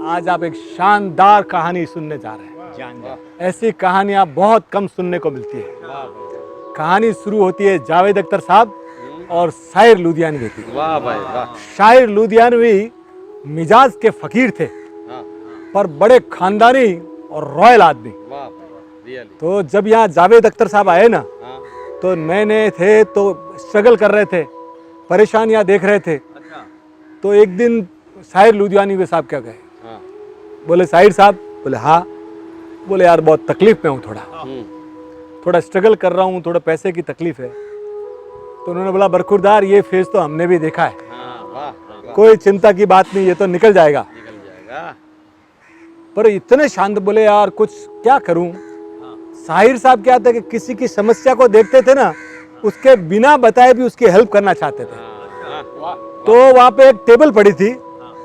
आज आप एक शानदार कहानी सुनने जा रहे हैं। ऐसी कहानियां बहुत कम सुनने को मिलती है। कहानी शुरू होती है जावेद अख्तर साहब और शायर लुधियानवी की। वाह भाई वाह। शायर लुधियानवी मिजाज के फकीर थे, पर बड़े खानदानी और रॉयल आदमी। वाह भाई, रियली। तो जब यहाँ जावेद अख्तर साहब आए ना, तो नए नए थे, तो स्ट्रगल कर रहे थे, परेशानियां देख रहे थे। तो एक दिन शायर लुधियानवी साहब क्या गए, बोले शायर साहब, बोले हाँ। बोले यार बहुत तकलीफ में हूँ, थोड़ा स्ट्रगल कर रहा हूँ, थोड़ा पैसे की तकलीफ है। तो उन्होंने बोला बरखुरदार, ये फेज तो हमने भी देखा है, कोई चिंता की बात नहीं, ये तो निकल जाएगा। पर इतने शांत, बोले यार कुछ क्या करूं। शाहिर साहब क्या थे कि किसी की समस्या को देखते थे ना, उसके बिना बताए भी उसकी हेल्प करना चाहते थे। तो वहां पे एक टेबल पड़ी थी,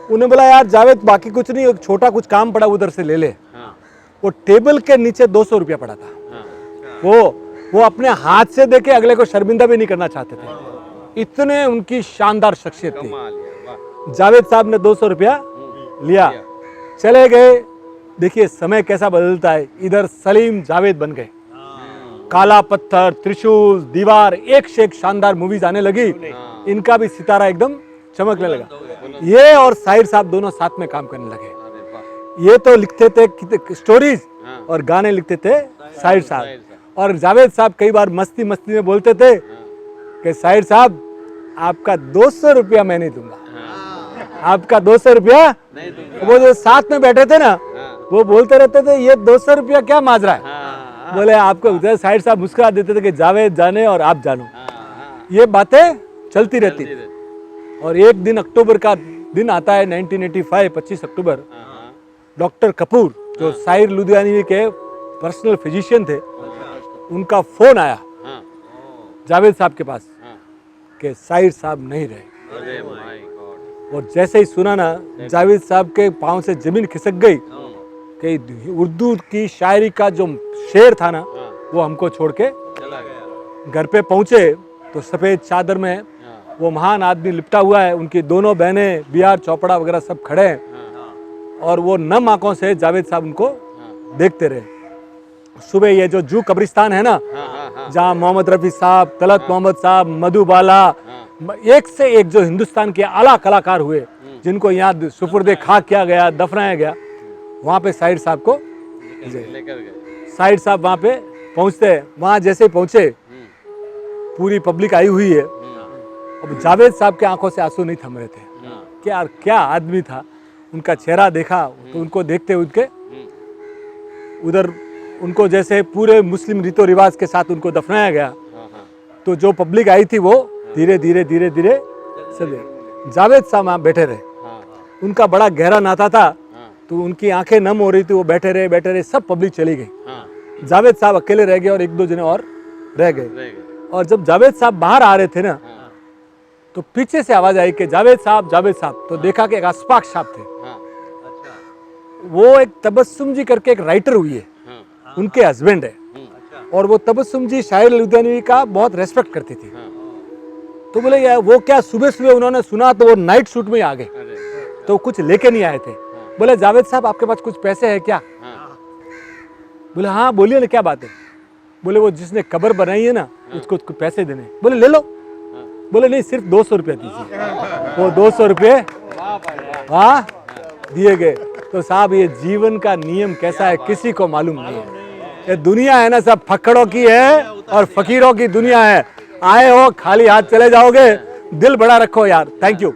उन्हें बोला यार जावेद बाकी कुछ नहीं, एक छोटा कुछ काम पड़ा उधर से ले ले। वो टेबल के नीचे 200 रुपया पड़ा था। वो अपने हाथ से देके अगले को शर्मिंदा भी नहीं करना चाहते थे, इतने उनकी शानदार शख्सियत थी। जावेद साहब ने 200 रुपया लिया, चले गए। देखिए समय कैसा बदलता है। इधर सलीम जावेद बन गए, काला पत्थर, त्रिशूल, दीवार, एक से एक शानदार मूवीज आने लगी। इनका भी सितारा एकदम चमकने लगा। ये और शाहिर साहब दोनों साथ में काम करने लगे। ये तो लिखते थे स्टोरीज और गाने लिखते थे शाहिर साहब, और जावेद साहब कई बार मस्ती मस्ती में बोलते थे कि शाहिर साहब आपका 200 रुपया मैं नहीं दूंगा, आपका 200 रुपया। वो जो साथ में बैठे थे ना, वो बोलते रहते थे ये 200 रुपया क्या माज रहा है। बोले आपको, शाहिर साहब मुस्कुरा देते थे कि जावेद जाने और आप जानो। ये बातें चलती रहती थी। और एक दिन अक्टूबर का दिन आता है 1985, 25 अक्टूबर। डॉक्टर कपूर जो शायर लुधियानवी के पर्सनल फिजिशियन थे, उनका फोन आया जावेद साहब के पास कि शाहिर साहब नहीं रहे। और जैसे ही सुना ना, जावेद साहब के पांव से जमीन खिसक गई कि उर्दू की शायरी का जो शेर था ना, वो हमको छोड़ के घर पे पहुंचे तो सफेद चादर में वो महान आदमी लिपटा हुआ है, उनकी दोनों बहनें, बिहार चोपड़ा वगैरह सब खड़े हैं, और वो नम आंखों से जावेद साहब उनको देखते रहे। सुबह ये जो जू कब्रिस्तान है ना, जहाँ मोहम्मद रफी साहब, तलत मोहम्मद साहब, मधुबाला, एक से एक जो हिंदुस्तान के आला कलाकार हुए, जिनको यहाँ सुपुर्दे खाक किया गया, दफनाया गया, वहाँ पे शाहिर साहब को लेकर गए। शाहिर साहब वहाँ पे पहुँचते हैं। वहाँ जैसे पहुँचे, पूरी पब्लिक आई हुई है। अब जावेद साहब के आंखों से आंसू नहीं थम रहे थे कि यार क्या आदमी था। उनका चेहरा देखा तो उनको देखते उनके उधर, उनको जैसे पूरे मुस्लिम रीतो रिवाज के साथ उनको दफनाया गया। तो जो पब्लिक आई थी वो धीरे धीरे धीरे धीरे सब, जावेद साहब वहाँ बैठे रहे। उनका बड़ा गहरा नाता था, तो उनकी आंखें नम हो रही थी, वो बैठे रहे, सब पब्लिक चली गई। जावेद साहब अकेले रह गए और एक दो जने और रह गए। और जब जावेद साहब बाहर आ रहे थे ना, तो पीछे से आवाज आई कि जावेद साहब, जावेद साहब। तो देखा कि एक अशफाक साहब थे। वो एक तबस्सुम जी करके एक राइटर हुई है, उनके हस्बैंड है। और वो तबस्सुम जी शायर लुधियानवी का बहुत रेस्पेक्ट करती थी। तो बोले यार वो क्या, सुबह सुबह उन्होंने सुना तो वो नाइट सूट में आ गए, तो कुछ लेके नहीं आए थे। बोले जावेद साहब आपके पास कुछ पैसे है क्या? बोले हाँ बोलिए ना, क्या बात है? बोले वो जिसने कब्र बनाई है ना, उसको पैसे देने। बोले ले लो। बोले नहीं, सिर्फ 200 रुपया दीजिए। वो 200 रुपये हाँ दिए गए। तो साहब ये जीवन का नियम कैसा है किसी को मालूम नहीं है। ये दुनिया है ना, सब फक्कड़ों की है और फकीरों की दुनिया है। आए हो खाली हाथ चले जाओगे, दिल बड़ा रखो यार। Thank you.